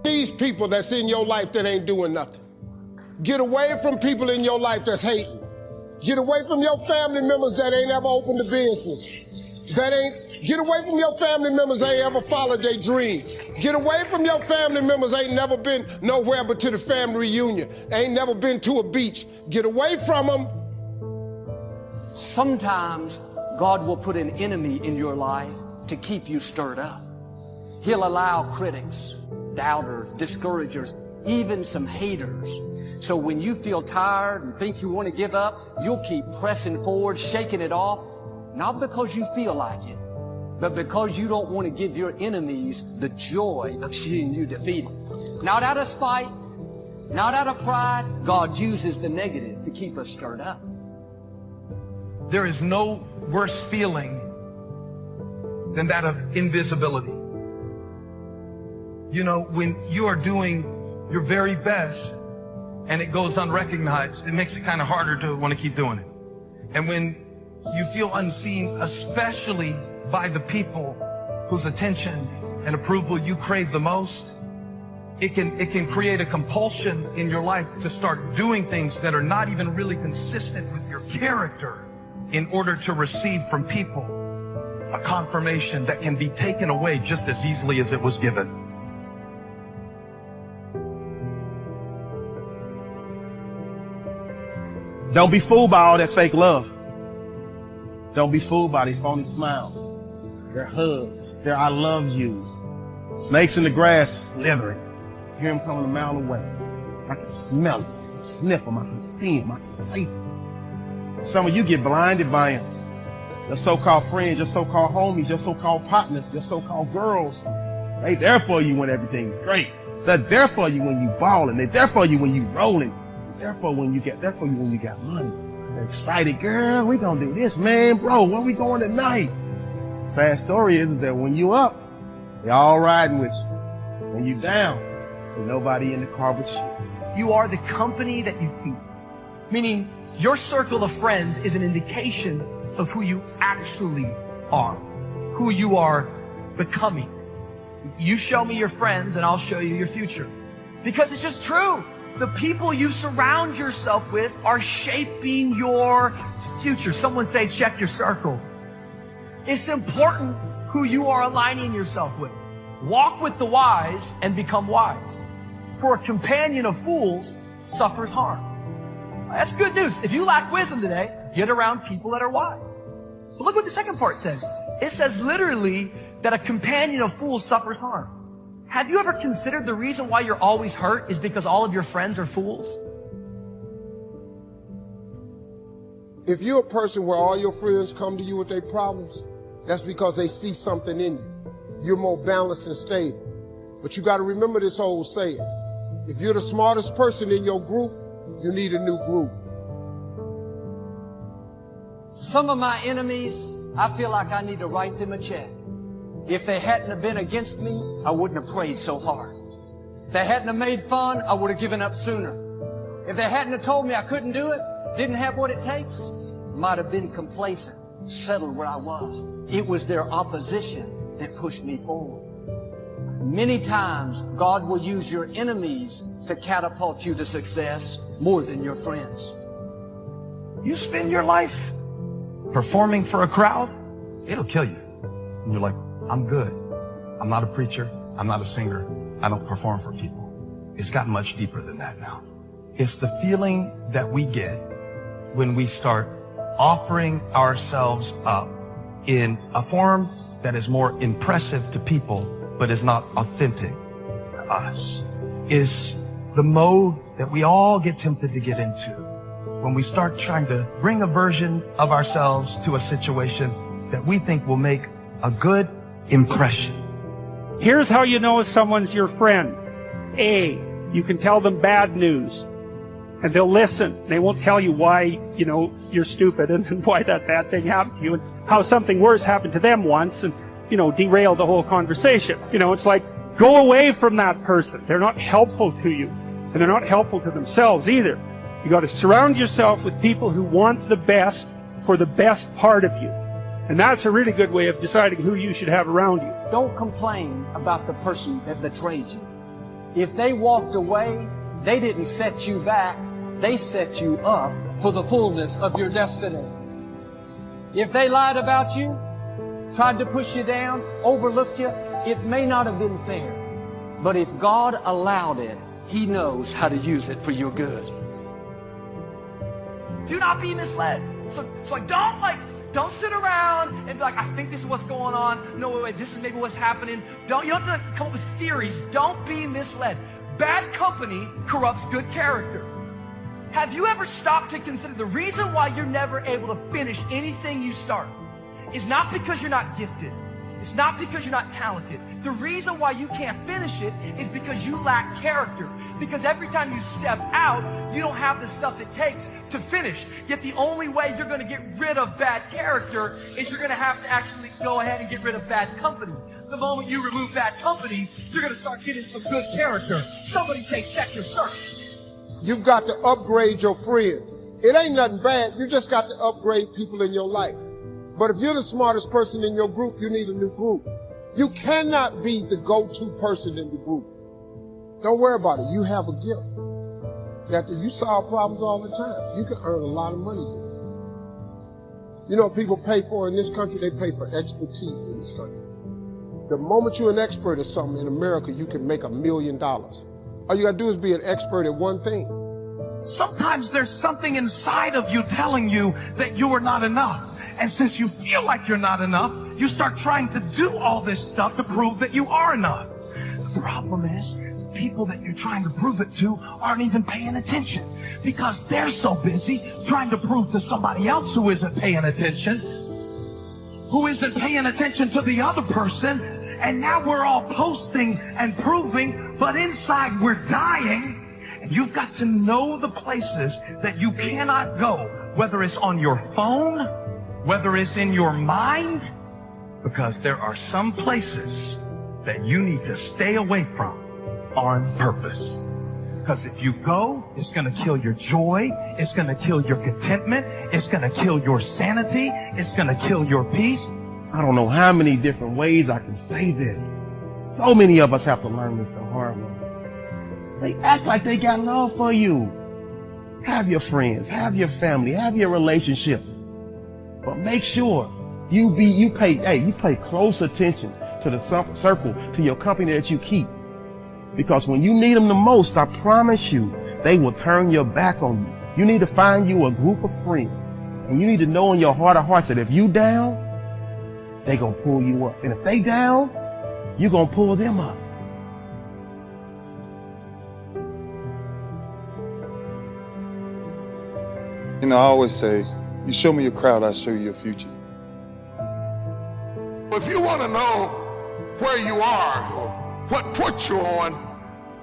these people that's in your life that ain't doing nothing. Get away from people in your life that's hating. Get away from your family members that ain't ever opened a business. Get away from your family members that ain't ever followed their dream. Get away from your family members that ain't never been nowhere but to the family reunion. Ain't never been to a beach. Get away from them. Sometimes God will put an enemy in your life to keep you stirred up. He'll allow critics, doubters, discouragers, even some haters. So when you feel tired and think you want to give up, you'll keep pressing forward, shaking it off, not because you feel like it, but because you don't want to give your enemies the joy of seeing you defeated. Not out of spite, not out of pride. God uses the negative to keep us stirred up. There is no worse feeling than that of invisibility. You know, when you are doing your very best and it goes unrecognized, it makes it kind of harder to want to keep doing it. And when you feel unseen, especially by the people whose attention and approval you crave the most, it can create a compulsion in your life to start doing things that are not even really consistent with your character in order to receive from people a confirmation that can be taken away just as easily as it was given. Don't be fooled by all that fake love. Don't be fooled by these phony smiles. Their hugs, their I love yous. Snakes in the grass slithering. Hear them coming a mile away. I can smell them, I can sniff them, I can see them, I can taste them. Some of you get blinded by them. Your so-called friends, your so-called homies, your so-called partners, your so-called girls. They there for you when everything's great. They're there for you when you ballin'. They're there for you when you rollin'. They're there for you when you got money. They're excited, girl, we gonna do this, man, bro, where we going tonight? Sad story is that when you up, they all riding with you. When you down, there's nobody in the car but you. You are the company that you keep. Meaning, your circle of friends is an indication of who you actually are, who you are becoming. You show me your friends and I'll show you your future. Because it's just true. The people you surround yourself with are shaping your future. Someone say, check your circle. It's important who you are aligning yourself with. Walk with the wise and become wise. For a companion of fools suffers harm. That's good news. If you lack wisdom today, get around people that are wise. But look what the second part says. It says literally that a companion of fools suffers harm. Have you ever considered the reason why you're always hurt is because all of your friends are fools? If you're a person where all your friends come to you with their problems, that's because they see something in you. You're more balanced and stable. But you got to remember this old saying. If you're the smartest person in your group, you need a new group. Some of my enemies, I feel like I need to write them a check. If they hadn't have been against me, I wouldn't have prayed so hard. If they hadn't have made fun, I would have given up sooner. If they hadn't have told me I couldn't do it, didn't have what it takes, might have been complacent, settled where I was. It was their opposition that pushed me forward. Many times, God will use your enemies to catapult you to success more than your friends. You spend your life performing for a crowd, it'll kill you. And you're like, I'm good. I'm not a preacher. I'm not a singer. I don't perform for people. It's gotten much deeper than that now. It's the feeling that we get when we start offering ourselves up in a form that is more impressive to people, but is not authentic to us. Is the mode that we all get tempted to get into when we start trying to bring a version of ourselves to a situation that we think will make a good impression. Here's how you know if someone's your friend. A, you can tell them bad news and they'll listen. They won't tell you why, you're stupid and why that bad thing happened to you and how something worse happened to them once and, derail the whole conversation. It's like, go away from that person. They're not helpful to you and they're not helpful to themselves either. You got to surround yourself with people who want the best for the best part of you. And that's a really good way of deciding who you should have around you. Don't complain about the person that betrayed you. If they walked away, they didn't set you back. They set you up for the fullness of your destiny. If they lied about you, tried to push you down, overlooked you, it may not have been fair. But if God allowed it, He knows how to use it for your good. Do not be misled. So don't sit around and be like, I think this is what's going on. No, wait, this is maybe what's happening. You don't have to come up with theories. Don't be misled. Bad company corrupts good character. Have you ever stopped to consider the reason why you're never able to finish anything you start is not because you're not gifted. It's not because you're not talented. The reason why you can't finish it is because you lack character. Because every time you step out, you don't have the stuff it takes to finish. Yet the only way you're going to get rid of bad character is you're going to have to actually go ahead and get rid of bad company. The moment you remove bad company, you're going to start getting some good character. Somebody say, check your circle. You've got to upgrade your friends. It ain't nothing bad. You just got to upgrade people in your life. But if you're the smartest person in your group, you need a new group. You cannot be the go-to person in the group. Don't worry about it. You have a gift. After you solve problems all the time, you can earn a lot of money. You know what people pay for in this country? They pay for expertise in this country. The moment you're an expert at something in America, you can make $1 million. All you gotta do is be an expert at one thing. Sometimes there's something inside of you telling you that you are not enough. And since you feel like you're not enough, you start trying to do all this stuff to prove that you are enough. The problem is, the people that you're trying to prove it to aren't even paying attention because they're so busy trying to prove to somebody else who isn't paying attention, who isn't paying attention to the other person. And now we're all posting and proving, but inside we're dying. And you've got to know the places that you cannot go, whether it's on your phone, whether it's in your mind, because there are some places that you need to stay away from on purpose. Because if you go, it's going to kill your joy. It's going to kill your contentment. It's going to kill your sanity. It's going to kill your peace. I don't know how many different ways I can say this. So many of us have to learn this the hard way. They act like they got love for you. Have your friends, have your family, have your relationships. But make sure you pay close attention to the circle, to your company that you keep. Because when you need them the most, I promise you, they will turn your back on you. You need to find you a group of friends. And you need to know in your heart of hearts that if you down, they gonna pull you up. And if they down, you gonna pull them up. You know, I always say, you show me your crowd, I'll show you your future. If you want to know where you are or what port you're on,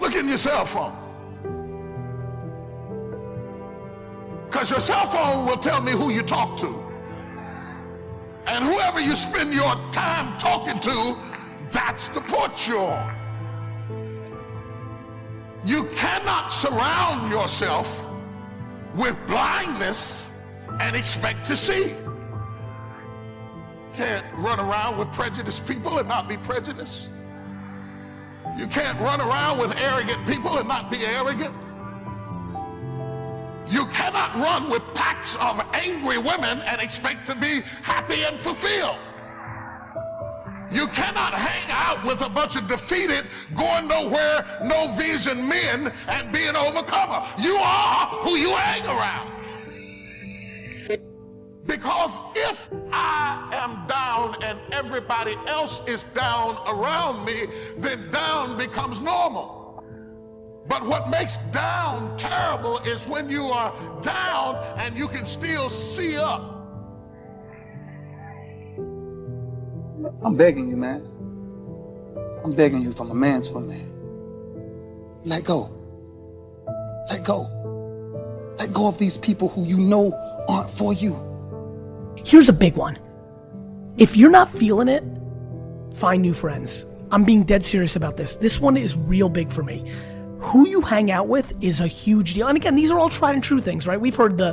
look in your cell phone. Because your cell phone will tell me who you talk to. And whoever you spend your time talking to, that's the port you're on. You cannot surround yourself with blindness and expect to see. Can't run around with prejudiced people and not be prejudiced. You can't run around with arrogant people and not be arrogant. You cannot run with packs of angry women and expect to be happy and fulfilled. You cannot hang out with a bunch of defeated, going nowhere, no vision men and be an overcomer. You are who you hang around. Because if I am down and everybody else is down around me, then down becomes normal. But what makes down terrible is when you are down and you can still see up. I'm begging you, man. I'm begging you from a man to a man. Let go. Let go. Let go of these people who you know aren't for you. Here's a big one. If you're not feeling it, find new friends. I'm being dead serious about this. This one is real big for me. Who you hang out with is a huge deal. And again, these are all tried and true things, right? We've heard the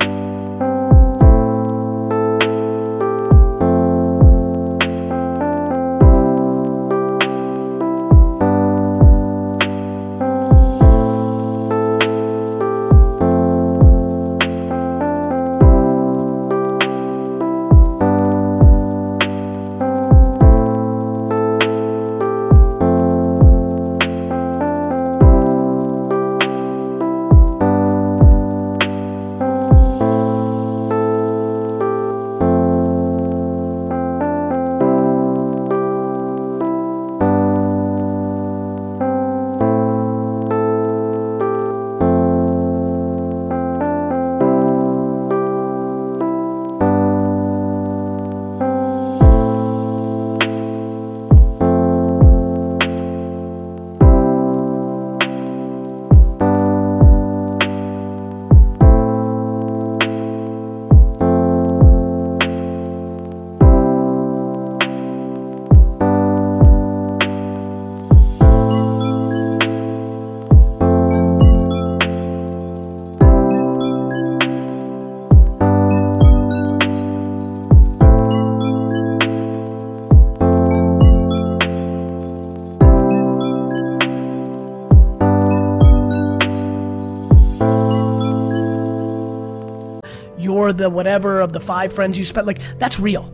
the whatever, of the 5 friends you spent, like, that's real.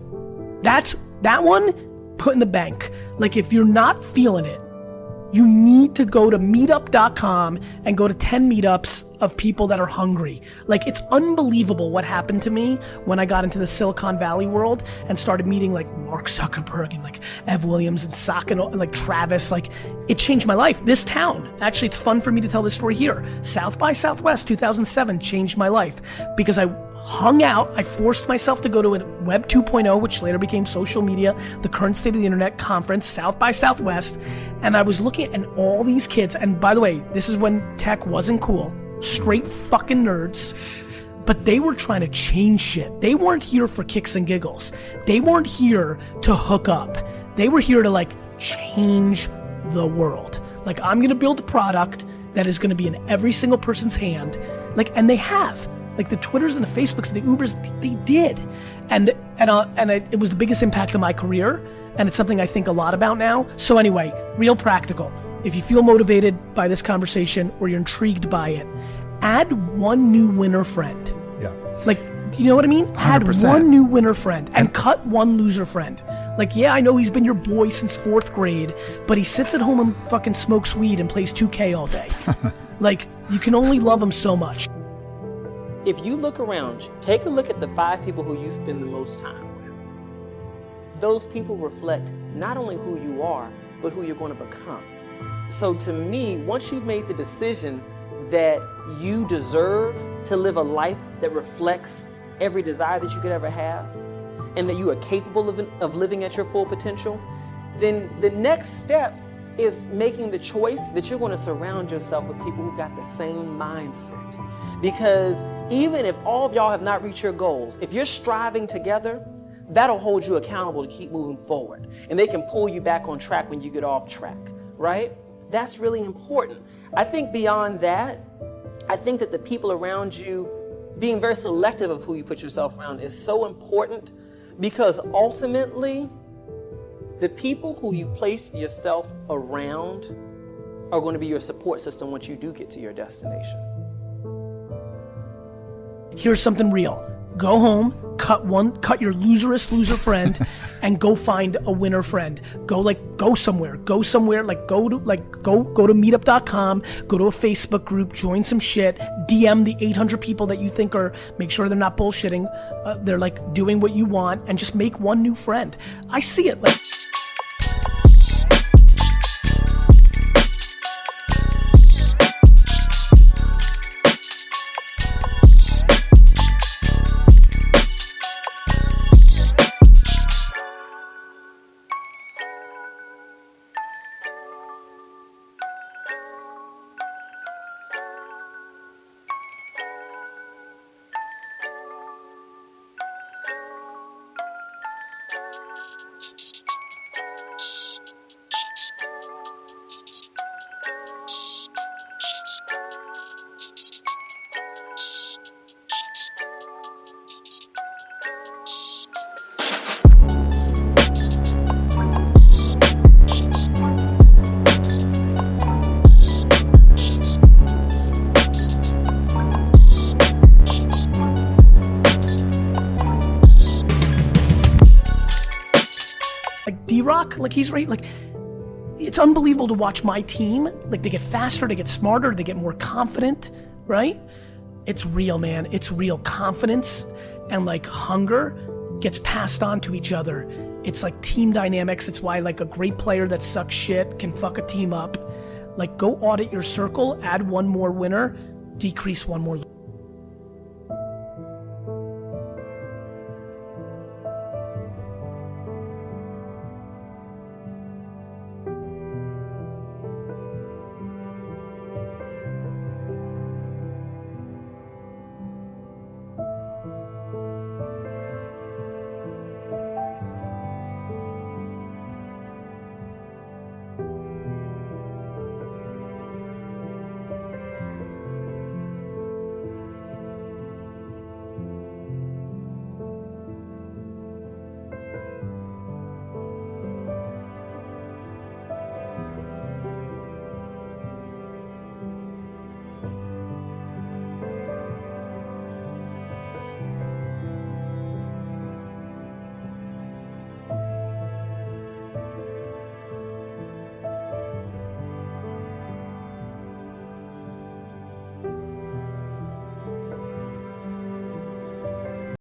That one, put in the bank. Like, if you're not feeling it, you need to go to meetup.com and go to 10 meetups of people that are hungry. Like, it's unbelievable what happened to me when I got into the Silicon Valley world and started meeting like Mark Zuckerberg and like Ev Williams and Sacco and like Travis. Like, it changed my life. This town, actually, it's fun for me to tell this story here. South by Southwest 2007 changed my life because I hung out. I forced myself to go to a Web 2.0, which later became social media, the current state of the internet conference, South by Southwest. And I was looking at all these kids. And by the way, this is when tech wasn't cool. Straight fucking nerds. But they were trying to change shit. They weren't here for kicks and giggles. They weren't here to hook up. They were here to like change the world. Like, I'm gonna build a product that is gonna be in every single person's hand. Like, and they have. Like, the Twitters and the Facebooks and the Ubers, they did. And it was the biggest impact of my career, and it's something I think a lot about now. So anyway, real practical. If you feel motivated by this conversation or you're intrigued by it, add one new winner friend. Yeah. Like, you know what I mean? 100%. Add one new winner friend and cut one loser friend. Like, yeah, I know he's been your boy since 4th grade, but he sits at home and fucking smokes weed and plays 2K all day. Like, you can only love him so much. If you look around you, take a look at the 5 people who you spend the most time with. Those people reflect not only who you are, but who you're going to become. So to me, once you've made the decision that you deserve to live a life that reflects every desire that you could ever have, and that you are capable of living at your full potential, then the next step is making the choice that you're going to surround yourself with people who got the same mindset. Because even if all of y'all have not reached your goals, if you're striving together, that'll hold you accountable to keep moving forward. And they can pull you back on track when you get off track, right? That's really important. I think beyond that, I think that the people around you, being very selective of who you put yourself around is so important, because ultimately, the people who you place yourself around are going to be your support system once you do get to your destination. Here's something real. Go home, cut your loser friend, and go find a winner friend. Go somewhere, go to meetup.com, go to a Facebook group, join some shit, DM the 800 people that you think make sure they're not bullshitting, they're like doing what you want, and just make one new friend. I see it like. Like, he's right. Like, it's unbelievable to watch my team. Like, they get faster, they get smarter, they get more confident, right? It's real, man. It's real. Confidence and like hunger gets passed on to each other. It's like team dynamics. It's why like a great player that sucks shit can fuck a team up. Like, go audit your circle, add one more winner, decrease one more.